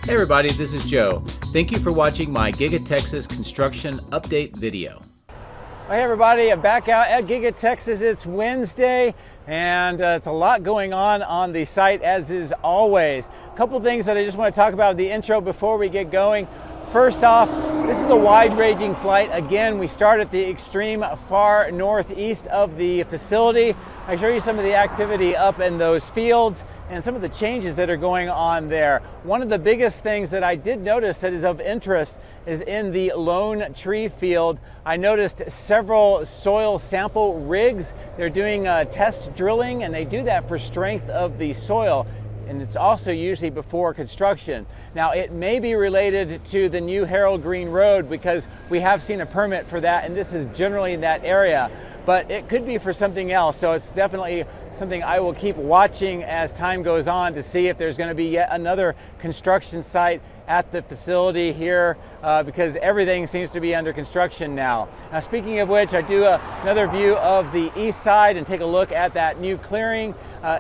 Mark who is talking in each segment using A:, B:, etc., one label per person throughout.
A: Hey everybody, this is Joe. Thank you for watching my Giga Texas construction update video.
B: Hey everybody, I'm back out at Giga Texas. It's Wednesday and it's a lot going on the site, as is always. A couple things that I just want to talk about in the intro before we get going. First off, this is a wide-ranging flight. Again, we start at the extreme far northeast of the facility. I show you some of the activity up in those fields and some of the changes that are going on there. One of the biggest things that I did notice that is of interest is in the Lone Tree field. I noticed several soil sample rigs. They're doing test drilling, and they do that for strength of the soil. And it's also usually before construction. Now, it may be related to the new Harold Green Road because we have seen a permit for that, and this is generally in that area. But it could be for something else, so it's definitely something I will keep watching as time goes on to see if there's going to be yet another construction site at the facility here because everything seems to be under construction now. Now, speaking of which, I do another view of the east side and take a look at that new clearing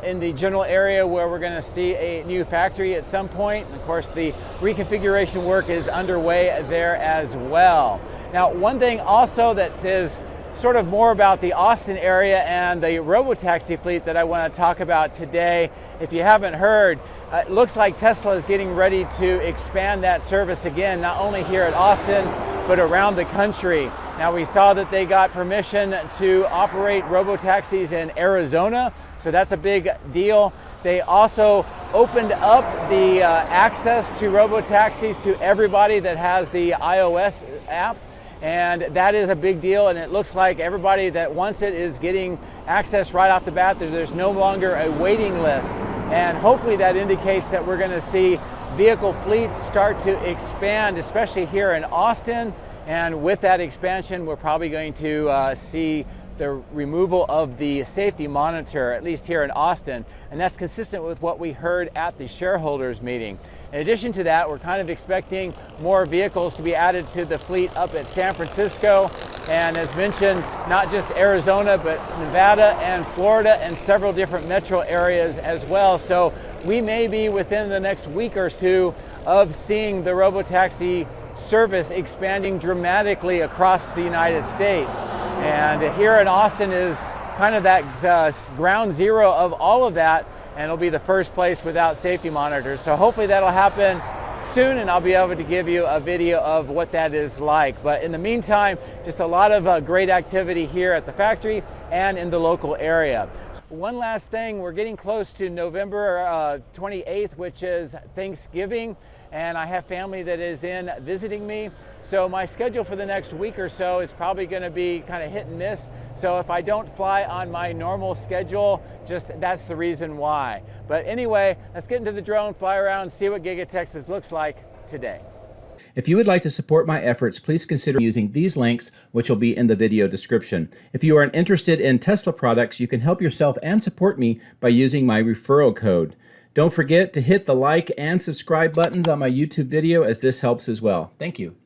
B: in the general area where we're going to see a new factory at some point. And of course, the reconfiguration work is underway there as well. Now, one thing also that is sort of more about the Austin area and the robotaxi fleet that I want to talk about today. If you haven't heard, it looks like Tesla is getting ready to expand that service again, not only here at Austin, but around the country. Now, we saw that they got permission to operate robotaxis in Arizona, so that's a big deal. They also opened up the access to robotaxis to everybody that has the iOS app. And that is a big deal, and it looks like everybody that wants it is getting access right off the bat. There's no longer a waiting list. And hopefully that indicates that we're going to see vehicle fleets start to expand, especially here in Austin. And with that expansion, we're probably going to see the removal of the safety monitor, at least here in Austin. And that's consistent with what we heard at the shareholders meeting. In addition to that, we're kind of expecting more vehicles to be added to the fleet up at San Francisco. And as mentioned, not just Arizona, but Nevada and Florida and several different metro areas as well. So we may be within the next week or two of seeing the robotaxi service expanding dramatically across the United States. And here in Austin is kind of that ground zero of all of that, and it'll be the first place without safety monitors. So hopefully that'll happen soon, and I'll be able to give you a video of what that is like. But in the meantime, just a lot of great activity here at the factory and in the local area. One last thing, we're getting close to November 28th, which is Thanksgiving, and I have family that is in visiting me. So my schedule for the next week or so is probably going to be kind of hit and miss. So if I don't fly on my normal schedule, that's the reason why. But anyway, let's get into the drone, fly around, see what Giga Texas looks like today.
A: If you would like to support my efforts, please consider using these links, which will be in the video description. If you are interested in Tesla products, you can help yourself and support me by using my referral code. Don't forget to hit the like and subscribe buttons on my YouTube video, as this helps as well. Thank you.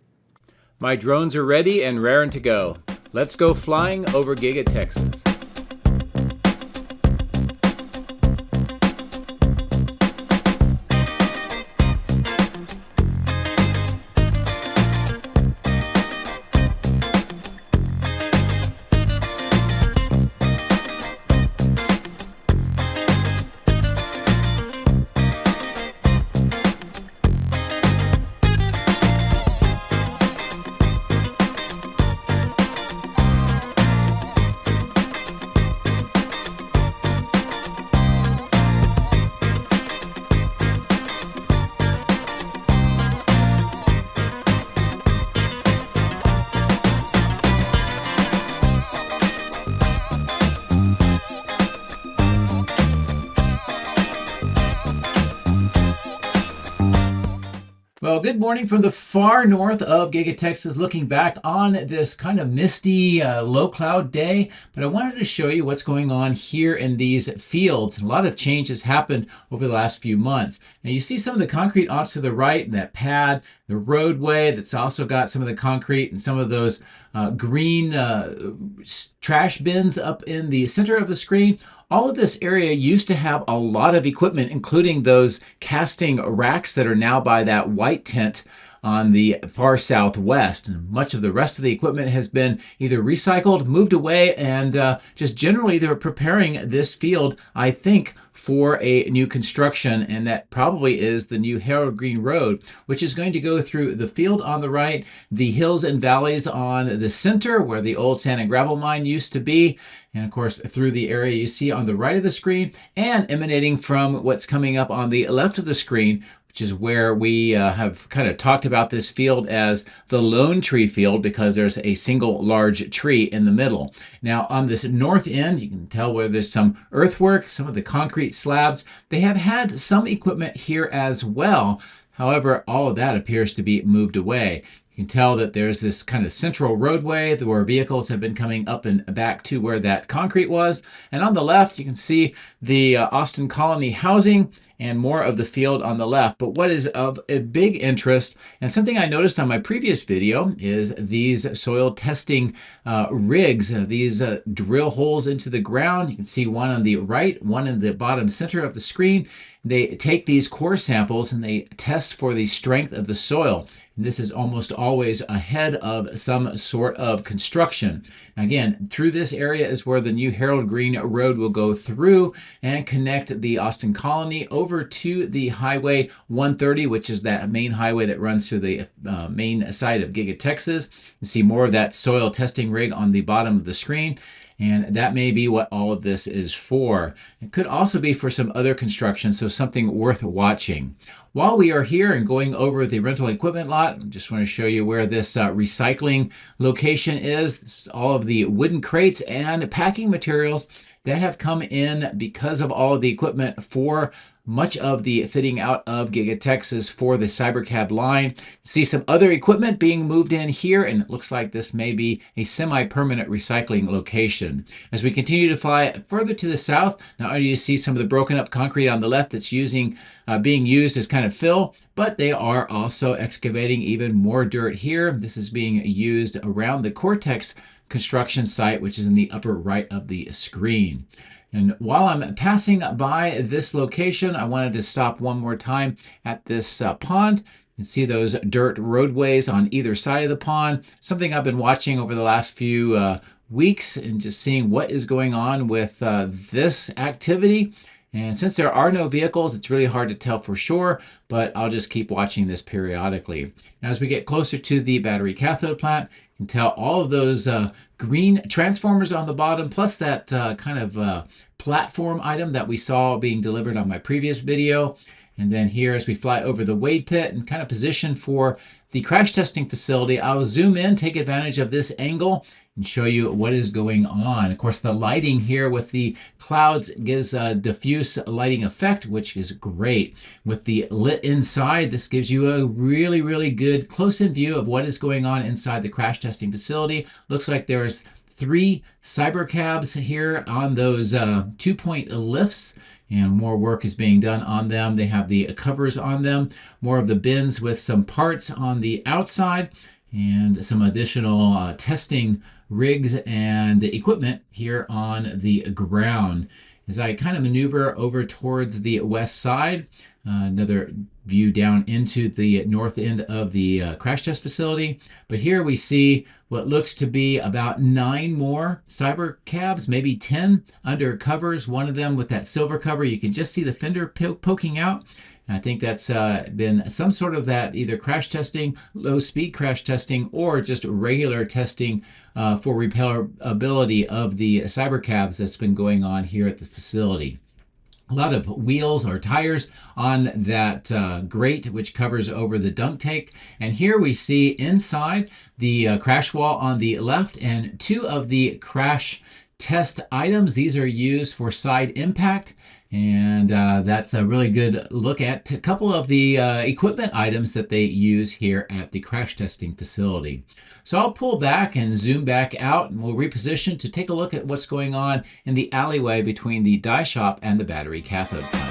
A: My drones are ready and raring to go. Let's go flying over Giga Texas. Well, good morning from the far north of Giga Texas, looking back on this kind of misty, low cloud day. But I wanted to show you what's going on here in these fields. A lot of change has happened over the last few months. Now you see some of the concrete off to the right and that pad, the roadway that's also got some of the concrete and some of those green trash bins up in the center of the screen. All of this area used to have a lot of equipment, including those casting racks that are now by that white tent on the far southwest. And much of the rest of the equipment has been either recycled, moved away, and just generally they're preparing this field, I think, for a new construction, and that probably is the new Harold Green Road, which is going to go through the field on the right, the hills and valleys on the center where the old sand and gravel mine used to be, and of course through the area you see on the right of the screen, and emanating from what's coming up on the left of the screen, which is where we have kind of talked about this field as the lone tree field because there's a single large tree in the middle. Now on this north end, you can tell where there's some earthwork, some of the concrete slabs. They have had some equipment here as well. However, all of that appears to be moved away. You can tell that there's this kind of central roadway where vehicles have been coming up and back to where that concrete was. And on the left, you can see the Austin Colony housing and more of the field on the left. But what is of a big interest, and something I noticed on my previous video, is these soil testing rigs, these drill holes into the ground. You can see one on the right, one in the bottom center of the screen. They take these core samples and they test for the strength of the soil. And this is almost always ahead of some sort of construction. Again, through this area is where the new Harold Green Road will go through and connect the Austin Colony over to the Highway 130, which is that main highway that runs through the main site of Giga Texas. You see more of that soil testing rig on the bottom of the screen. And that may be what all of this is for. It could also be for some other construction, so something worth watching. While we are here and going over the rental equipment lot, I just want to show you where this recycling location is. This is all of the wooden crates and packing materials that have come in because of all of the equipment for much of the fitting out of Giga Texas for the Cybercab line. See some other equipment being moved in here, and it looks like this may be a semi-permanent recycling location. As we continue to fly further to the south, not only do you see some of the broken up concrete on the left that's being used as kind of fill, but they are also excavating even more dirt here. This is being used around the Cortex construction site, which is in the upper right of the screen. And while I'm passing by this location, I wanted to stop one more time at this pond and see those dirt roadways on either side of the pond. Something I've been watching over the last few weeks and just seeing what is going on with this activity. And since there are no vehicles, it's really hard to tell for sure, but I'll just keep watching this periodically. Now, as we get closer to the battery cathode plant, you can tell all of those green transformers on the bottom, plus that kind of platform item that we saw being delivered on my previous video. And then here, as we fly over the Wade pit and kind of position for the crash testing facility, I'll zoom in, take advantage of this angle, and show you what is going on. Of course, the lighting here with the clouds gives a diffuse lighting effect, which is great. With the lit inside, this gives you a really, really good close-in view of what is going on inside the crash testing facility. Looks like there's 3 Cybercabs here on those 2-point lifts, and more work is being done on them. They have the covers on them, more of the bins with some parts on the outside, and some additional testing rigs and equipment here on the ground. As I kind of maneuver over towards the west side, another view down into the north end of the crash test facility. But here we see what looks to be about 9 more Cybercabs, maybe 10 under covers. One of them with that silver cover, you can just see the fender poking out. And I think that's been some sort of that either crash testing, low speed crash testing, or just regular testing for repairability of the Cybercabs that's been going on here at the facility. A lot of wheels or tires on that grate, which covers over the dunk tank. And here we see inside the crash wall on the left, and 2 of the crash test items. These are used for side impact. And that's a really good look at a couple of the equipment items that they use here at the crash testing facility. So I'll pull back and zoom back out, and we'll reposition to take a look at what's going on in the alleyway between the die shop and the battery cathode plant.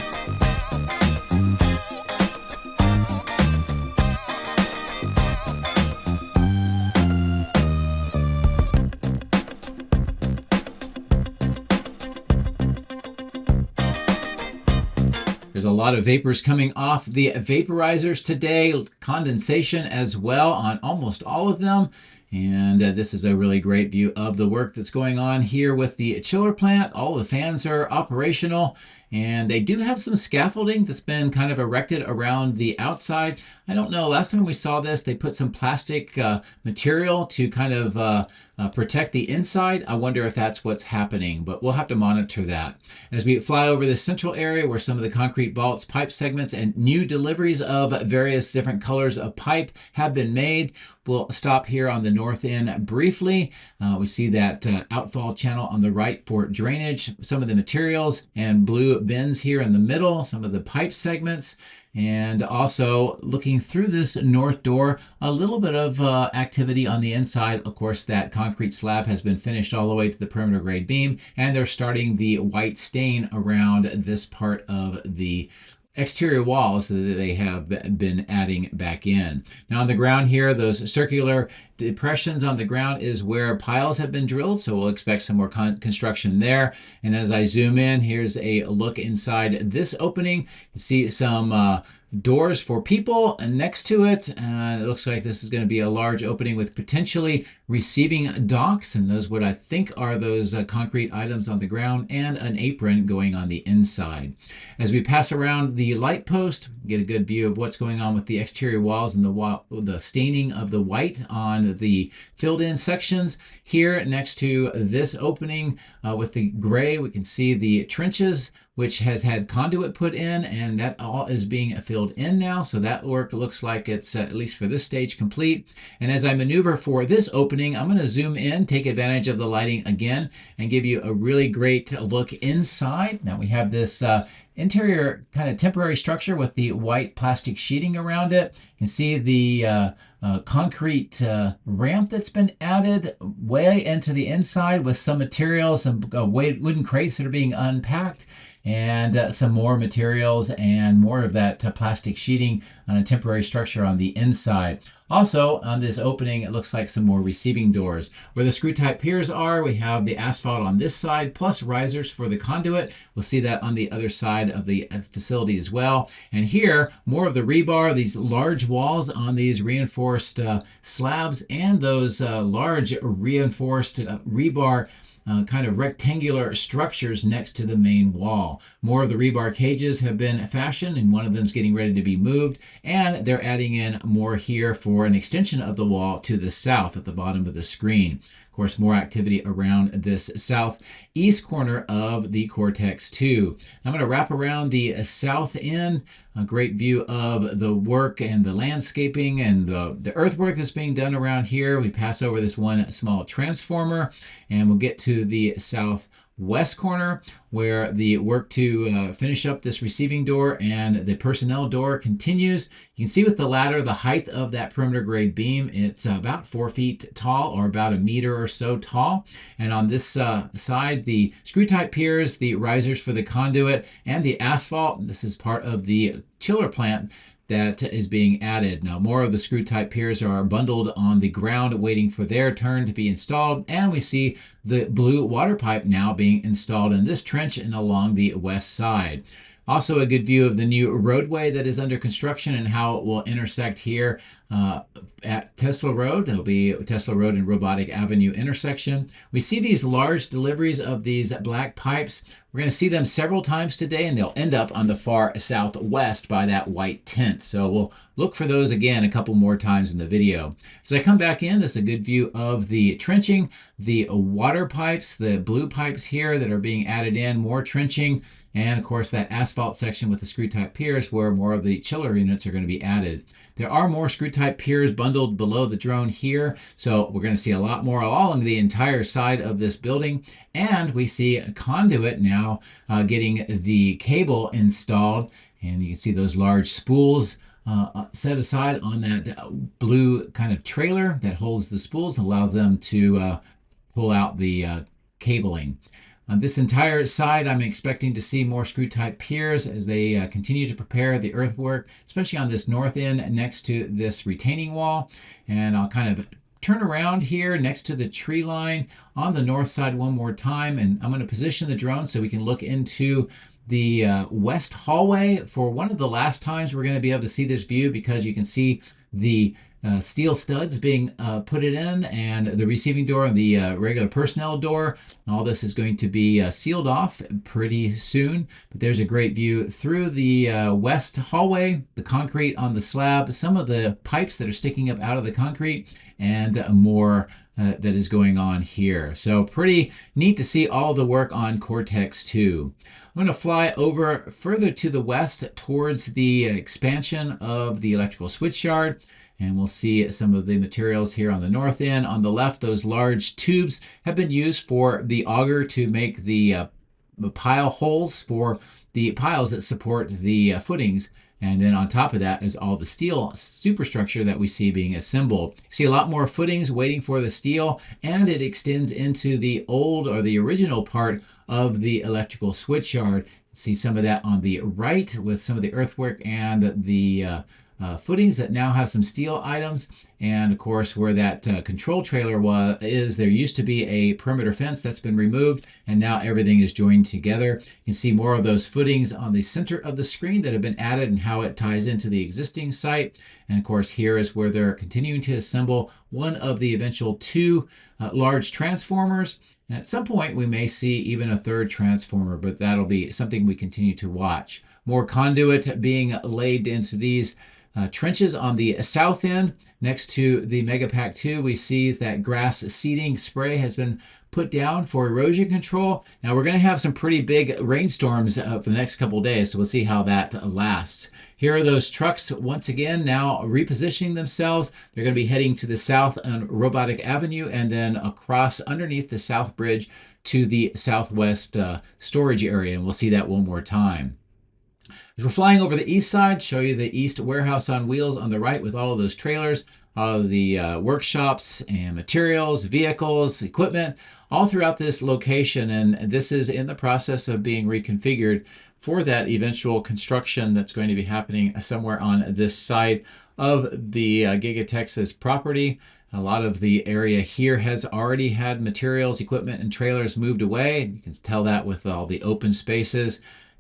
C: lot of vapors coming off the vaporizers today, condensation as well on almost all of them. And this is a really great view of the work that's going on here with the chiller plant. All the fans are operational, and they do have some scaffolding that's been kind of erected around the outside. I don't know, last time we saw this, they put some plastic material to kind of protect the inside. I wonder if that's what's happening, but we'll have to monitor that. As we fly over the central area where some of the concrete vaults, pipe segments, and new deliveries of various different colors of pipe have been made, we'll stop here on the north end briefly. We see that outfall channel on the right for drainage, some of the materials and blue bins here in the middle, some of the pipe segments. And also looking through this north door, a little bit of activity on the inside. Of course, that concrete slab has been finished all the way to the perimeter grade beam, and they're starting the white stain around this part of the exterior walls that they have been adding back in. Now on the ground here, those circular depressions on the ground is where piles have been drilled, so we'll expect some more construction there. And as I zoom in, here's a look inside this opening. You see some doors for people next to it, and it looks like this is going to be a large opening with potentially receiving docks, and those what I think are those concrete items on the ground, and an apron going on the inside. As we pass around the light post, get a good view of what's going on with the exterior walls and the staining of the white on the filled in sections. Here next to this opening with the gray, we can see the trenches, which has had conduit put in, and that all is being filled in now. So that work looks like it's, at least for this stage, complete. And as I maneuver for this opening, I'm gonna zoom in, take advantage of the lighting again, and give you a really great look inside. Now we have this interior kind of temporary structure with the white plastic sheeting around it. You can see the concrete ramp that's been added way into the inside with some materials, some wooden crates that are being unpacked, and some more materials and more of that plastic sheeting on a temporary structure on the inside. Also on this opening, it looks like some more receiving doors. Where the screw type piers are, we have the asphalt on this side plus risers for the conduit. We'll see that on the other side of the facility as well. And here, more of the rebar, these large walls on these reinforced slabs, and those large reinforced rebar kind of rectangular structures next to the main wall. More of the rebar cages have been fashioned, and one of them is getting ready to be moved, and they're adding in more here for an extension of the wall to the south at the bottom of the screen. Of course, more activity around this southeast corner of the Cortex 2. I'm going to wrap around the south end, a great view of the work and the landscaping and the earthwork that's being done around here. We pass over this one small transformer, and we'll get to the southwest corner where the work to finish up this receiving door and the personnel door continues. You can see with the ladder the height of that perimeter grade beam. It's about 4 feet tall, or about a meter or so tall. And on this side, the screw type piers, the risers for the conduit, and the asphalt. This is part of the chiller plant that is being added. Now more of the screw type piers are bundled on the ground waiting for their turn to be installed, and we see the blue water pipe now being installed in this trench and along the west side. Also a good view of the new roadway that is under construction and how it will intersect here at Tesla Road. There'll be Tesla Road and Robotic Avenue intersection. We see these large deliveries of these black pipes. We're going to see them several times today, and they'll end up on the far southwest by that white tent. So we'll look for those again a couple more times in the video. As I come back in, this is a good view of the trenching, the water pipes, the blue pipes here that are being added in, more trenching, and of course that asphalt section with the screw type piers where more of the chiller units are going to be added. There are more screw type piers bundled below the drone here, so we're going to see a lot more along the entire side of this building. And we see a conduit now getting the cable installed, and you can see those large spools set aside on that blue kind of trailer that holds the spools and allows them to pull out the cabling. On this entire side, I'm expecting to see more screw type piers as they continue to prepare the earthwork, especially on this north end next to this retaining wall. And I'll kind of turn around here next to the tree line on the north side one more time, and I'm going to position the drone so we can look into the west hallway for one of the last times we're going to be able to see this view, because you can see the steel studs being put it in, and the receiving door and the regular personnel door. All this is going to be sealed off pretty soon, but there's a great view through the west hallway, the concrete on the slab, some of the pipes that are sticking up out of the concrete, and more that is going on here. So pretty neat to see all the work on Cortex 2. I'm going to fly over further to the west towards the expansion of the electrical switch yard, and we'll see some of the materials here on the north end. On the left, those large tubes have been used for the auger to make the pile holes for the piles that support the footings. And then on top of that is all the steel superstructure that we see being assembled. See a lot more footings waiting for the steel, and it extends into the old or the original part of the electrical switch yard. See some of that on the right with some of the earthwork and the footings that now have some steel items. And of course, where that control trailer is, there used to be a perimeter fence that's been removed, and now everything is joined together. You can see more of those footings on the center of the screen that have been added and how it ties into the existing site. And of course, here is where they're continuing to assemble one of the eventual two large transformers. And at some point, we may see even a third transformer, but that'll be something we continue to watch. More conduit being laid into these trenches on the south end. Next to the Megapack 2, we see that grass seeding spray has been put down for erosion control. Now we're going to have some pretty big rainstorms for the next couple days, so we'll see how that lasts. Here are those trucks once again now repositioning themselves. They're going to be heading to the south on Robotic Avenue and then across underneath the South Bridge to the southwest storage area, and we'll see that one more time. As we're flying over the east side, show you the East Warehouse on Wheels on the right with all of those trailers, all of the workshops and materials, vehicles, equipment, all throughout this location. And this is in the process of being reconfigured for that eventual construction that's going to be happening somewhere on this side of the Giga Texas property. A lot of the area here has already had materials, equipment, and trailers moved away. You can tell that with all the open spaces.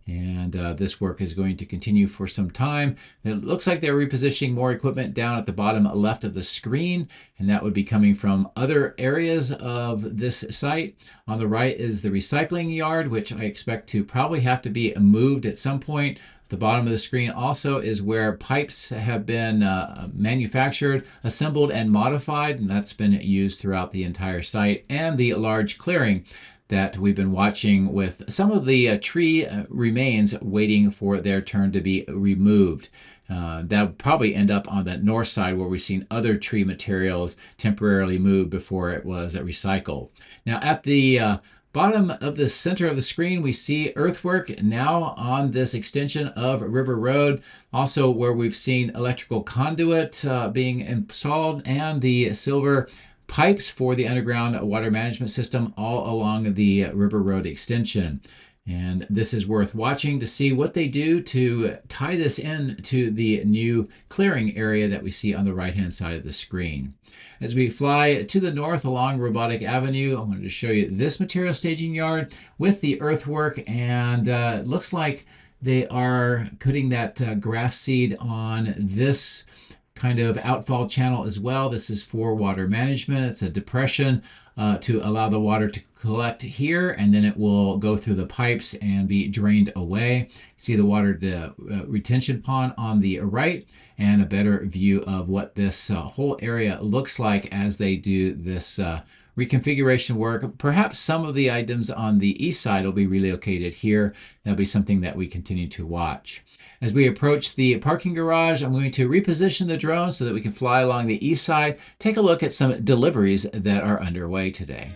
C: And this work is going to continue for some time. It looks like they're repositioning more equipment down at the bottom left of the screen, and that would be coming from other areas of this site. On the right is the recycling yard, which I expect to probably have to be moved at some point. At the bottom of the screen also is where pipes have been manufactured, assembled, and modified, and that's been used throughout the entire site, and the large clearing that we've been watching with some of the tree remains waiting for their turn to be removed. That'll probably end up on the north side where we've seen other tree materials temporarily moved before it was recycled. Now at the bottom of the center of the screen, we see earthwork now on this extension of River Road, also where we've seen electrical conduit being installed and the silver pipes for the underground water management system all along the River Road extension. And this is worth watching to see what they do to tie this in to the new clearing area that we see on the right-hand side of the screen. As we fly to the north along Robotic Avenue, I wanted to show you this material staging yard with the earthwork, and it looks like they are putting that grass seed on this kind of outfall channel as well. This is for water management. It's a depression to allow the water to collect here, and then it will go through the pipes and be drained away. See the water retention pond on the right, and a better view of what this whole area looks like as they do this reconfiguration work. Perhaps some of the items on the east side will be relocated here. That'll be something that we continue to watch. As we approach the parking garage, I'm going to reposition the drone so that we can fly along the east side, take a look at some deliveries that are underway today.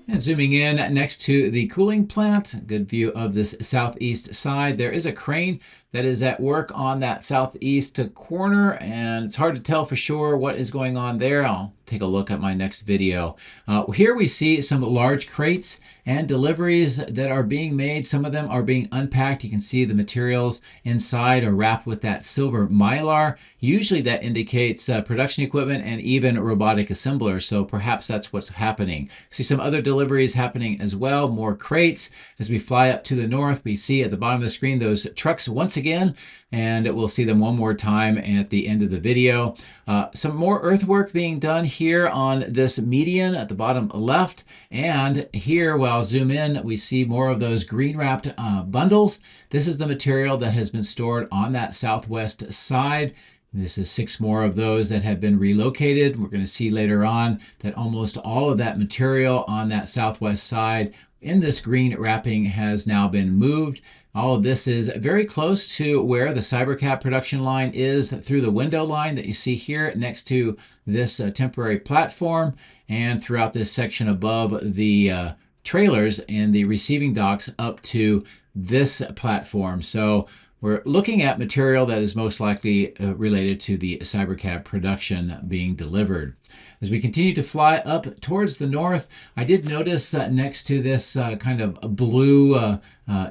C: And zooming in next to the cooling plant, good view of this southeast side. There is a crane that is at work on that southeast corner, and it's hard to tell for sure what is going on there. I'll take a look at my next video. Here we see some large crates and deliveries that are being made. Some of them are being unpacked. You can see the materials inside are wrapped with that silver mylar. Usually that indicates production equipment and even robotic assemblers, so perhaps that's what's happening. See some other deliveries happening as well, more crates. As we fly up to the north, we see at the bottom of the screen those trucks once again, and we'll see them one more time at the end of the video. Some more earthwork being done here on this median at the bottom left, and here, well, I'll zoom in, we see more of those green wrapped bundles. This is the material that has been stored on that southwest side. This is 6 more of those that have been relocated. We're going to see later on that almost all of that material on that southwest side in this green wrapping has now been moved. All of this is very close to where the Cybercab production line is through the window line that you see here next to this temporary platform, and throughout this section above the trailers and the receiving docks up to this platform. So we're looking at material that is most likely related to the Cybercab production being delivered. As we continue to fly up towards the north, I did notice next to this kind of blue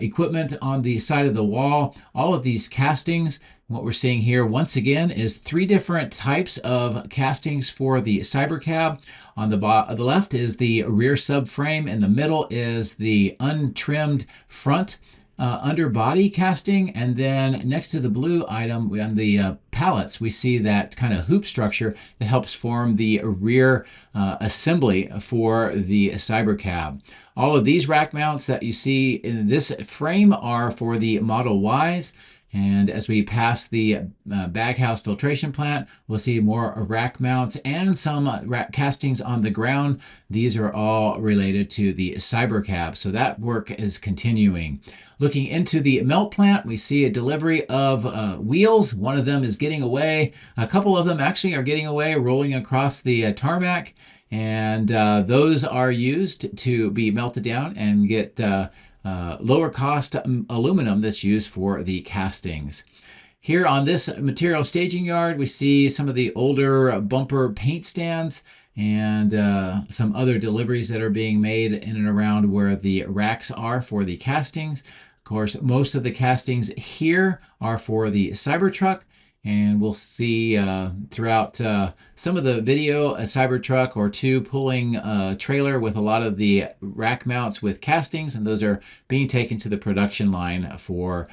C: equipment on the side of the wall, all of these castings. What we're seeing here once again is 3 different types of castings for the Cybercab. On the left is the rear subframe, in the middle is the untrimmed front underbody casting, and then next to the blue item on the pallets we see that kind of hoop structure that helps form the rear assembly for the Cybercab. All of these rack mounts that you see in this frame are for the Model Ys. And as we pass the baghouse filtration plant, we'll see more rack mounts and some rack castings on the ground. These are all related to the Cybercab, so that work is continuing. Looking into the melt plant, we see a delivery of wheels. One of them is getting away. A couple of them actually are getting away, rolling across the tarmac, and those are used to be melted down and get lower cost aluminum that's used for the castings. Here on this material staging yard, we see some of the older bumper paint stands and some other deliveries that are being made in and around where the racks are for the castings. Of course, most of the castings here are for the Cybertruck, and we'll see throughout some of the video a Cybertruck or 2 pulling a trailer with a lot of the rack mounts with castings, and those are being taken to the production line for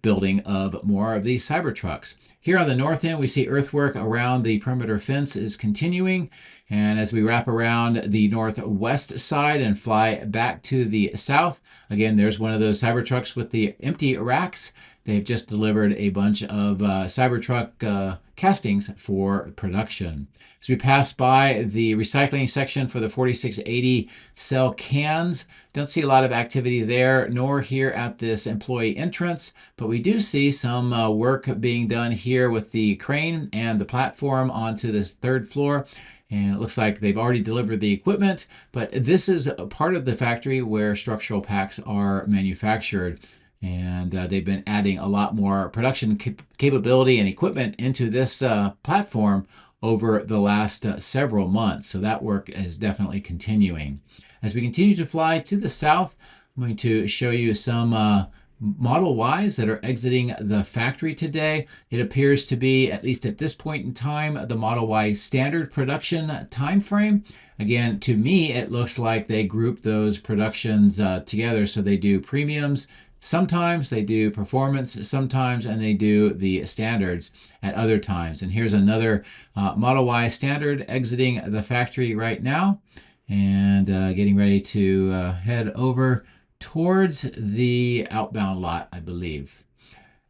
C: building of more of these Cybertrucks. Here on the north end, we see earthwork around the perimeter fence is continuing, and as we wrap around the northwest side and fly back to the south, again, there's one of those Cybertrucks with the empty racks. They've just delivered a bunch of Cybertruck castings for production. As we pass by the recycling section for the 4680 cell cans, don't see a lot of activity there, nor here at this employee entrance, but we do see some work being done here with the crane and the platform onto this 3rd floor. And it looks like they've already delivered the equipment, but this is a part of the factory where structural packs are manufactured. And they've been adding a lot more production capability and equipment into this platform over the last several months. So that work is definitely continuing. As we continue to fly to the south, I'm going to show you some Model Ys that are exiting the factory today. It appears to be, at least at this point in time, the Model Y standard production time frame. Again, to me, it looks like they group those productions together. So they do premiums sometimes, they do performance sometimes, and they do the standards at other times. And here's another Model Y standard exiting the factory right now and getting ready to head over towards the outbound lot, I believe.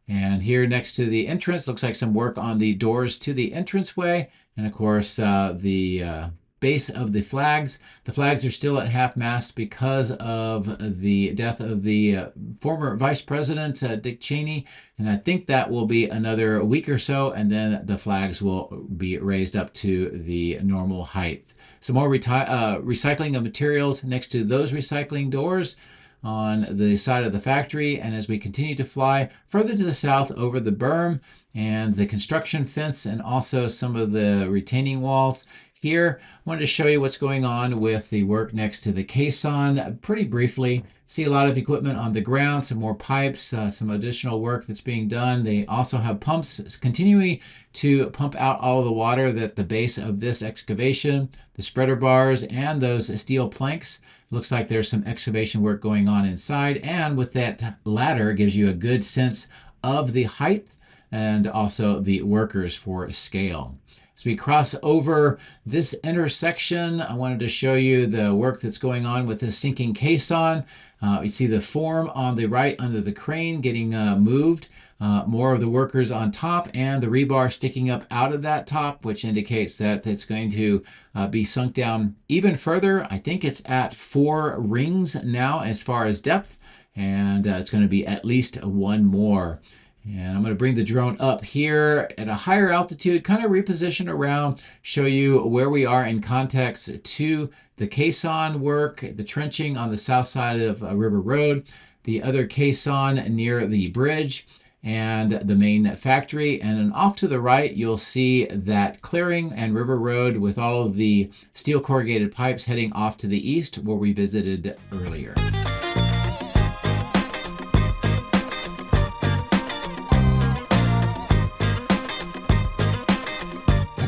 C: And here next to the entrance, looks like some work on the doors to the entranceway. And of course, the base of the flags. The flags are still at half-mast because of the death of the former Vice President, Dick Cheney. And I think that will be another week or so, and then the flags will be raised up to the normal height. Some more recycling of materials next to those recycling doors. on the side of the factory. And as we continue to fly further to the south over the berm and the construction fence and also some of the retaining walls here, I wanted to show you what's going on with the work next to the caisson pretty briefly. See a lot of equipment on the ground, some more pipes, some additional work that's being done. They also have pumps continuing to pump out all of the water at the base of this excavation, the spreader bars and those steel planks. Looks like there's some excavation work going on inside, and with that ladder gives you a good sense of the height and also the workers for scale. As we cross over this intersection, I wanted to show you the work that's going on with this sinking caisson. You see the form on the right under the crane getting moved. More of the workers on top and the rebar sticking up out of that top, which indicates that it's going to be sunk down even further. I think it's at 4 rings now as far as depth, and it's going to be at least 1 more. And I'm going to bring the drone up here at a higher altitude, kind of reposition around, show you where we are in context to the caisson work, the trenching on the south side of River Road, the other caisson near the bridge, and the main factory. And then off to the right, you'll see that clearing and River Road with all of the steel corrugated pipes heading off to the east where we visited earlier.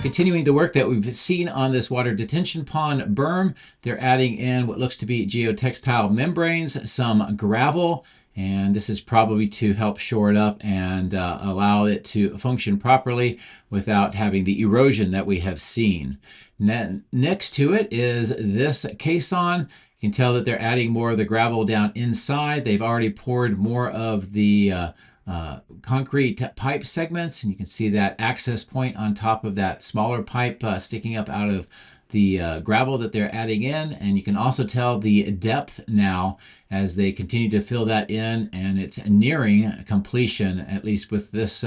C: Continuing the work that we've seen on this water detention pond berm, they're adding in what looks to be geotextile membranes, some gravel, and this is probably to help shore it up and allow it to function properly without having the erosion that we have seen. Next to it is this caisson. You can tell that they're adding more of the gravel down inside. They've already poured more of the concrete pipe segments, and you can see that access point on top of that smaller pipe sticking up out of the gravel that they're adding in. And you can also tell the depth now as they continue to fill that in, and it's nearing completion, at least with this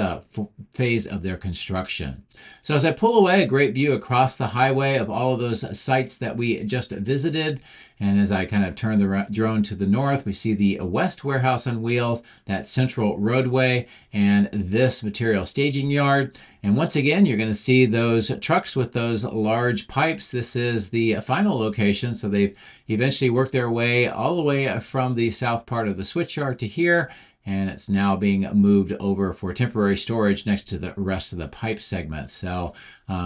C: phase of their construction. So as I pull away, a great view across the highway of all of those sites that we just visited. And as I kind of turn the drone to the north, we see the West Warehouse on Wheels, that central roadway, and this material staging yard. And once again, you're going to see those trucks with those large pipes. This is the final location. So they've eventually worked their way all the way from the south part of the switchyard to here. And it's now being moved over for temporary storage next to the rest of the pipe segments. So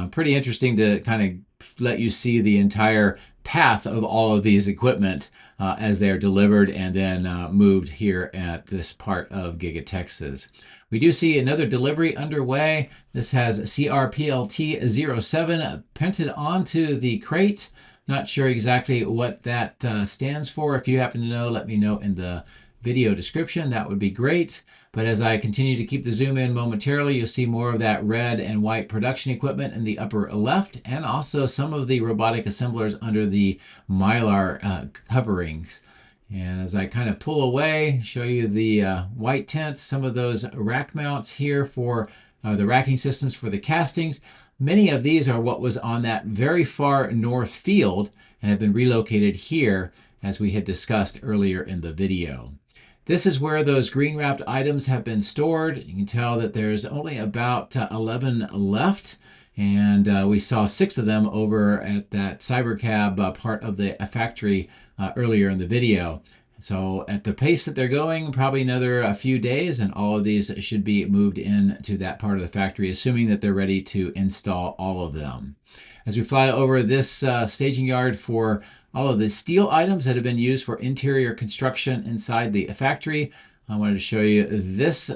C: pretty interesting to kind of let you see the entire path of all of these equipment as they're delivered and then moved here at this part of Giga Texas. We do see another delivery underway. This has CRPLT07 printed onto the crate. Not sure exactly what that stands for. If you happen to know, let me know in the video description. That would be great. But as I continue to keep the zoom in momentarily, you'll see more of that red and white production equipment in the upper left, and also some of the robotic assemblers under the Mylar coverings. And as I kind of pull away, show you the white tint, some of those rack mounts here for the racking systems for the castings. Many of these are what was on that very far north field and have been relocated here, as we had discussed earlier in the video. This is where those green wrapped items have been stored. You can tell that there's only about 11 left, and we saw 6 of them over at that Cybercab part of the factory earlier in the video. So at the pace that they're going, probably another few days, and all of these should be moved into that part of the factory, assuming that they're ready to install all of them. As we fly over this staging yard for all of the steel items that have been used for interior construction inside the factory, I wanted to show you this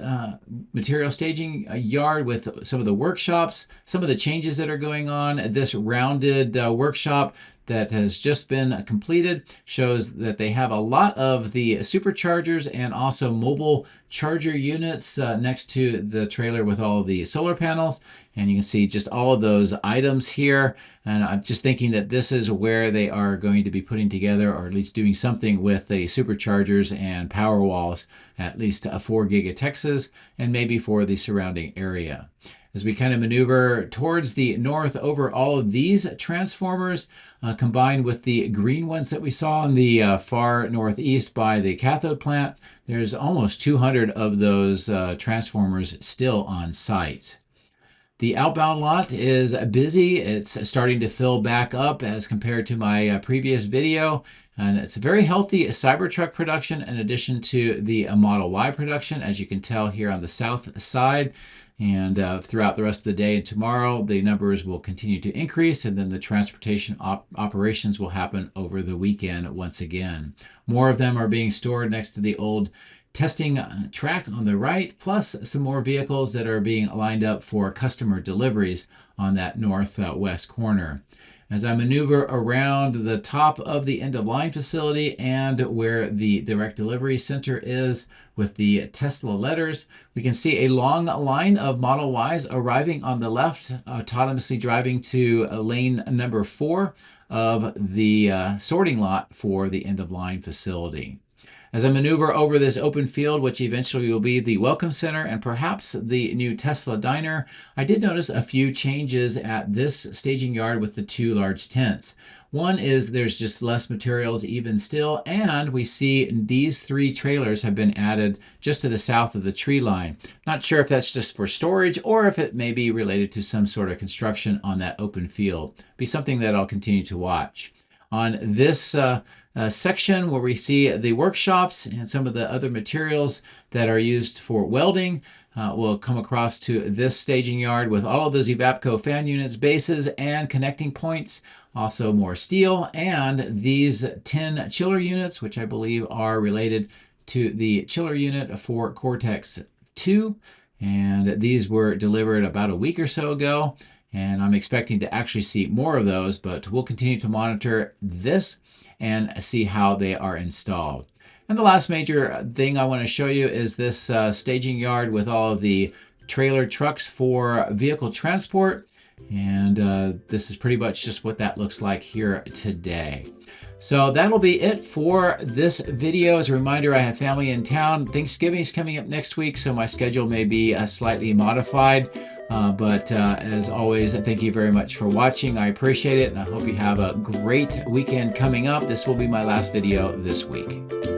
C: material staging yard with some of the workshops, some of the changes that are going on. This rounded workshop that has just been completed shows that they have a lot of the superchargers and also mobile charger units next to the trailer with all the solar panels. And you can see just all of those items here. And I'm just thinking that this is where they are going to be putting together, or at least doing something with the superchargers and power walls, at least for Giga Texas and maybe for the surrounding area. as we kind of maneuver towards the north over all of these transformers, combined with the green ones that we saw in the far northeast by the cathode plant. There's almost 200 of those transformers still on site. The outbound lot is busy. It's starting to fill back up as compared to my previous video. And it's a very healthy Cybertruck production in addition to the Model Y production, as you can tell here on the south side. And throughout the rest of the day and tomorrow, the numbers will continue to increase, and then the transportation operations will happen over the weekend once again. More of them are being stored next to the old testing track on the right, plus some more vehicles that are being lined up for customer deliveries on that northwest corner. As I maneuver around the top of the end-of-line facility and where the direct delivery center is with the Tesla letters, we can see a long line of Model Ys arriving on the left, autonomously driving to lane number 4 of the sorting lot for the end-of-line facility. As I maneuver over this open field, which eventually will be the Welcome Center and perhaps the new Tesla Diner, I did notice a few changes at this staging yard with the 2 large tents. One is there's just less materials even still, and we see these 3 trailers have been added just to the south of the tree line. Not sure if that's just for storage or if it may be related to some sort of construction on that open field. Be something that I'll continue to watch. On this section where we see the workshops and some of the other materials that are used for welding, we'll come across to this staging yard with all of those Evapco fan units, bases, and connecting points. Also more steel and these 10 chiller units, which I believe are related to the chiller unit for Cortex 2. And these were delivered about a week or so ago. And I'm expecting to actually see more of those, but we'll continue to monitor this and see how they are installed. And the last major thing I want to show you is this staging yard with all of the trailer trucks for vehicle transport. And this is pretty much just what that looks like here today. So that'll be it for this video. As a reminder, I have family in town. Thanksgiving is coming up next week, so my schedule may be slightly modified. But as always, thank you very much for watching. I appreciate it, and I hope you have a great weekend coming up. This will be my last video this week.